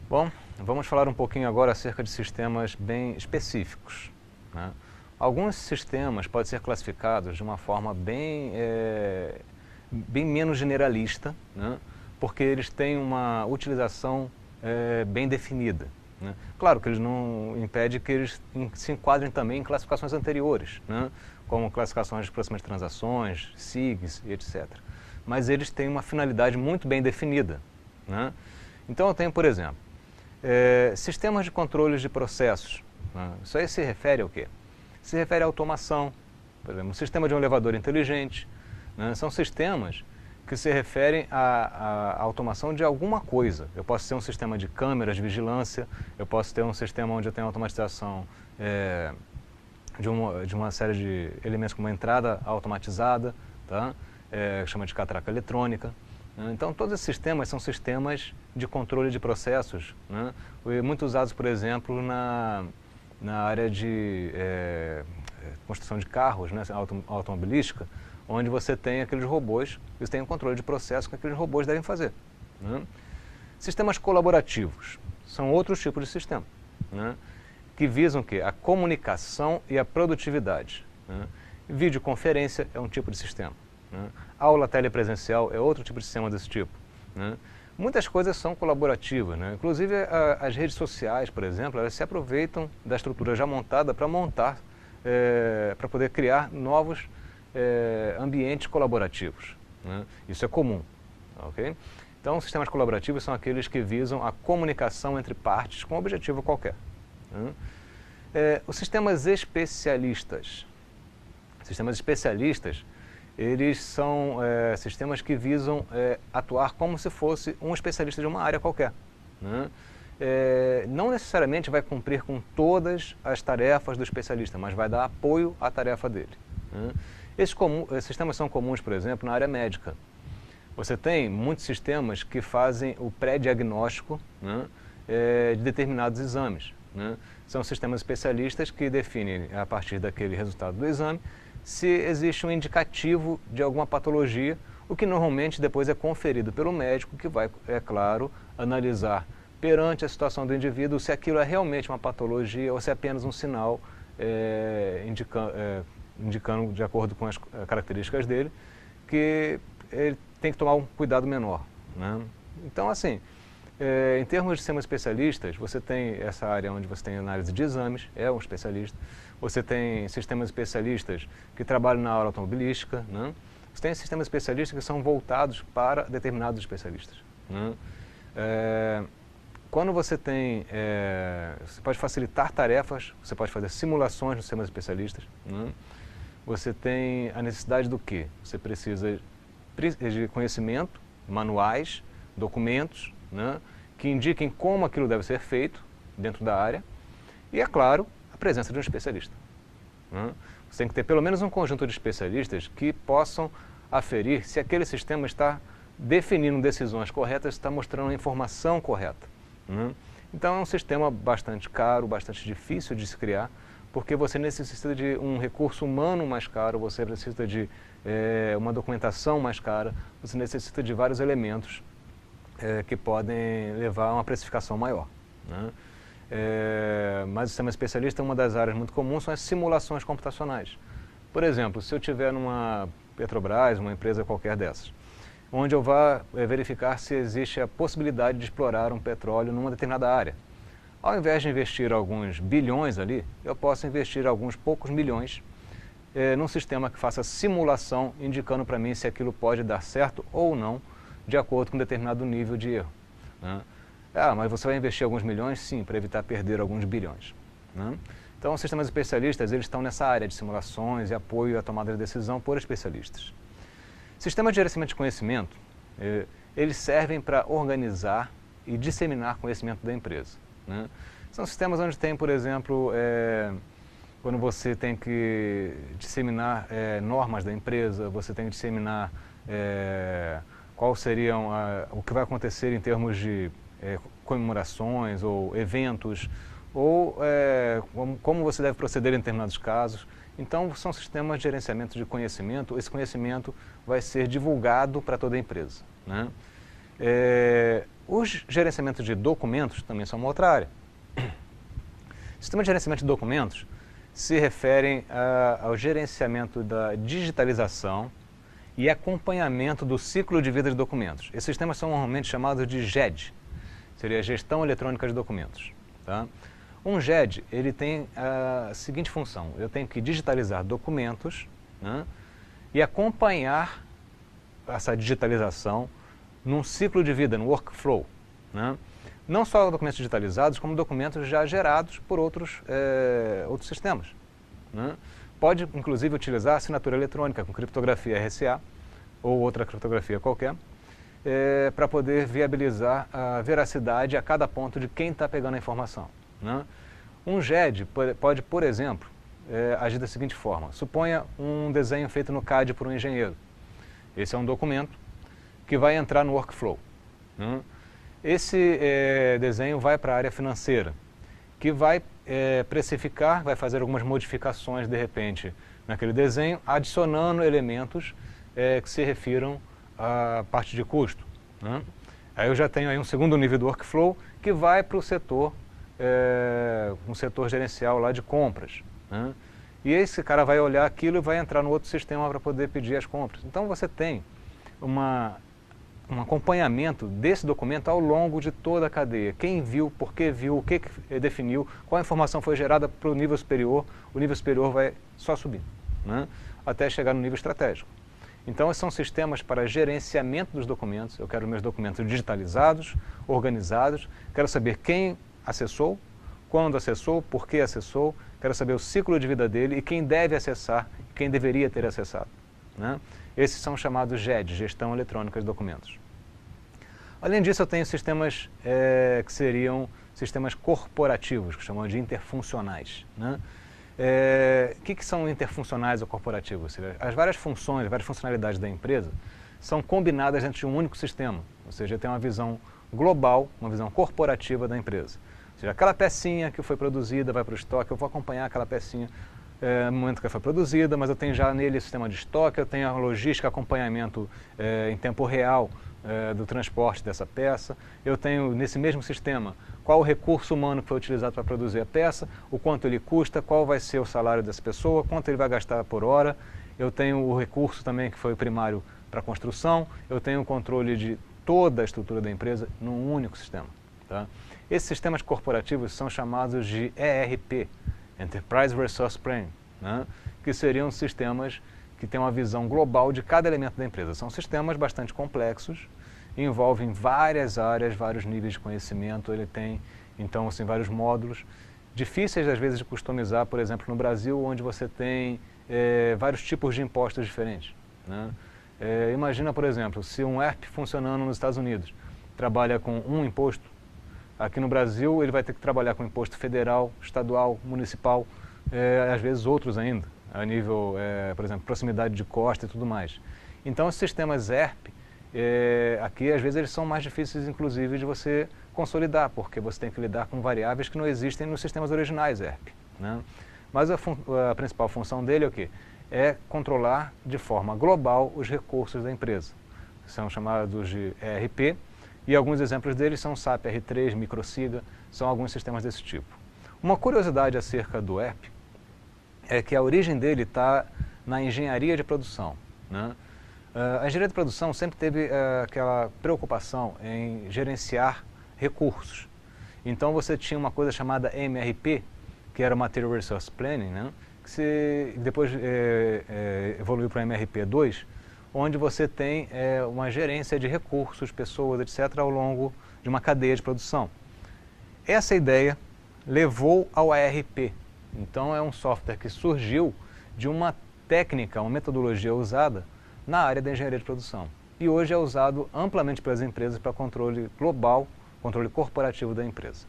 Bom, vamos falar um pouquinho agora acerca de sistemas bem específicos, né? Alguns sistemas podem ser classificados de uma forma bem menos generalista, né? Porque eles têm uma utilização bem definida, né? Claro que eles não impedem que eles se enquadrem também em classificações anteriores, né? Como classificações de processamento de transações, SIGs e etc. Mas eles têm uma finalidade muito bem definida, né? Então eu tenho, por exemplo, sistemas de controles de processos, né? Isso aí se refere ao quê? Se refere à automação, por exemplo, um sistema de um elevador inteligente, né? São sistemas que se referem à automação de alguma coisa. Eu posso ter um sistema de câmeras de vigilância, eu posso ter um sistema onde eu tenho automatização de uma série de elementos como uma entrada automatizada, tá? Chama de catraca eletrônica. Então, todos esses sistemas são sistemas de controle de processos, né? Muito usados, por exemplo, na área de construção de carros, né? Automobilística, onde você tem aqueles robôs, eles têm um controle de processo que aqueles robôs devem fazer, né? Sistemas colaborativos são outros tipos de sistema, né? Que visam o quê? A comunicação e a produtividade, né? Videoconferência é um tipo de sistema, né? Aula telepresencial é outro tipo de sistema desse tipo, né? Muitas coisas são colaborativas, né? Inclusive as redes sociais, por exemplo, elas se aproveitam da estrutura já montada para montar, para poder criar novos ambientes colaborativos, né? Isso é comum, ok? Então, sistemas colaborativos são aqueles que visam a comunicação entre partes com um objetivo qualquer, né? Os sistemas especialistas. Sistemas especialistas, eles são sistemas que visam atuar como se fosse um especialista de uma área qualquer, né? Não necessariamente vai cumprir com todas as tarefas do especialista, mas vai dar apoio à tarefa dele, né? Esses sistemas são comuns, por exemplo, na área médica. Você tem muitos sistemas que fazem o pré-diagnóstico, né, de determinados exames, né? São sistemas especialistas que definem, a partir daquele resultado do exame, se existe um indicativo de alguma patologia, o que normalmente depois é conferido pelo médico, que vai, é claro, analisar perante a situação do indivíduo se aquilo é realmente uma patologia ou se é apenas um sinal indicando, de acordo com as características dele, que ele tem que tomar um cuidado menor, né? Então, assim, em termos de sistemas especialistas, você tem essa área onde você tem análise de exames, é um especialista. Você tem sistemas especialistas que trabalham na área automobilística, né? Você tem sistemas especialistas que são voltados para determinados especialistas, né? Quando você tem, você pode facilitar tarefas, você pode fazer simulações nos sistemas especialistas, né? Você tem a necessidade do quê? Você precisa de conhecimento, manuais, documentos, né, que indiquem como aquilo deve ser feito dentro da área e, é claro, a presença de um especialista, né? Você tem que ter pelo menos um conjunto de especialistas que possam aferir se aquele sistema está definindo decisões corretas, está mostrando a informação correta, né? Então é um sistema bastante caro, bastante difícil de se criar, porque você necessita de um recurso humano mais caro, você necessita de uma documentação mais cara, você necessita de vários elementos que podem levar a uma precificação maior, né? Mas o sistema especialista, uma das áreas muito comuns são as simulações computacionais. Por exemplo, se eu tiver numa Petrobras, uma empresa qualquer dessas, onde eu vá verificar se existe a possibilidade de explorar um petróleo numa determinada área. Ao invés de investir alguns bilhões ali, eu posso investir alguns poucos milhões num sistema que faça simulação, indicando para mim se aquilo pode dar certo ou não, de acordo com um determinado nível de erro, né? Mas você vai investir alguns milhões? Sim, para evitar perder alguns bilhões, né? Então, os sistemas especialistas, eles estão nessa área de simulações e apoio à tomada de decisão por especialistas. Sistemas de gerenciamento de conhecimento, eles servem para organizar e disseminar conhecimento da empresa, né? São sistemas onde tem, por exemplo, quando você tem que disseminar normas da empresa, você tem que disseminar qual seriam o que vai acontecer em termos de comemorações ou eventos, ou como você deve proceder em determinados casos. Então, são sistemas de gerenciamento de conhecimento. Esse conhecimento vai ser divulgado para toda a empresa, né? Os gerenciamentos de documentos também são uma outra área. Sistema de gerenciamento de documentos se referem ao gerenciamento da digitalização e acompanhamento do ciclo de vida de documentos. Esses sistemas são normalmente chamados de GED, seria Gestão Eletrônica de Documentos. Tá? Um GED ele tem a seguinte função: eu tenho que digitalizar documentos, né, e acompanhar essa digitalização num ciclo de vida, no workflow. Né? Não só documentos digitalizados, como documentos já gerados por outros sistemas. Né? Pode, inclusive, utilizar assinatura eletrônica com criptografia RSA ou outra criptografia qualquer, para poder viabilizar a veracidade a cada ponto de quem está pegando a informação. Né? Um GED pode, por exemplo, agir da seguinte forma: suponha um desenho feito no CAD por um engenheiro. Esse é um documento que vai entrar no workflow. Né? Esse desenho vai para a área financeira, que vai precificar, vai fazer algumas modificações de repente naquele desenho, adicionando elementos que se refiram à parte de custo. Né? Aí eu já tenho aí um segundo nível do workflow que vai para o setor, um setor gerencial lá de compras. Né? E esse cara vai olhar aquilo e vai entrar no outro sistema para poder pedir as compras. Então você tem um acompanhamento desse documento ao longo de toda a cadeia. Quem viu, por que viu, o que definiu, qual informação foi gerada para o nível superior vai só subir, né? Até chegar no nível estratégico. Então, esses são sistemas para gerenciamento dos documentos. Eu quero meus documentos digitalizados, organizados, quero saber quem acessou, quando acessou, por que acessou, quero saber o ciclo de vida dele e quem deve acessar, quem deveria ter acessado. Né? Esses são chamados GED, Gestão Eletrônica de Documentos. Além disso, eu tenho sistemas que seriam sistemas corporativos, que chamam de interfuncionais. Né? Que são interfuncionais ou corporativos? Ou seja, as várias funções, as várias funcionalidades da empresa são combinadas dentro de um único sistema. Ou seja, eu tenho uma visão global, uma visão corporativa da empresa. Ou seja, aquela pecinha que foi produzida vai para o estoque, eu vou acompanhar aquela pecinha no momento que ela foi produzida, mas eu tenho já nele o sistema de estoque, eu tenho a logística, acompanhamento em tempo real do transporte dessa peça. Eu tenho nesse mesmo sistema qual o recurso humano que foi utilizado para produzir a peça, o quanto ele custa, qual vai ser o salário dessa pessoa, quanto ele vai gastar por hora. Eu tenho o recurso também que foi primário para a construção, eu tenho o controle de toda a estrutura da empresa num único sistema. Tá? Esses sistemas corporativos são chamados de ERP, Enterprise Resource Planning, né? Que seriam sistemas que têm uma visão global de cada elemento da empresa. São sistemas bastante complexos, envolvem várias áreas, vários níveis de conhecimento, ele tem, então, assim, vários módulos, difíceis às vezes de customizar, por exemplo, no Brasil, onde você tem vários tipos de impostos diferentes. Né? Imagina, por exemplo, se um ERP funcionando nos Estados Unidos trabalha com um imposto, aqui no Brasil ele vai ter que trabalhar com imposto federal, estadual, municipal, às vezes outros ainda, a nível, por exemplo, proximidade de costa e tudo mais. Então, esses sistemas ERP, aqui às vezes eles são mais difíceis, inclusive, de você consolidar, porque você tem que lidar com variáveis que não existem nos sistemas originais ERP. Né? Mas a principal função dele é o quê? É controlar de forma global os recursos da empresa. São chamados de ERP, e alguns exemplos deles são SAP R3, Microsiga, são alguns sistemas desse tipo. Uma curiosidade acerca do ERP é que a origem dele está na engenharia de produção. Né? A engenharia de produção sempre teve aquela preocupação em gerenciar recursos. Então você tinha uma coisa chamada MRP, que era o Material Resource Planning, né? Que depois evoluiu para o MRP2, onde você tem uma gerência de recursos, pessoas, etc., ao longo de uma cadeia de produção. Essa ideia levou ao ARP. Então, é um software que surgiu de uma técnica, uma metodologia usada na área da engenharia de produção. E hoje é usado amplamente pelas empresas para controle global, controle corporativo da empresa.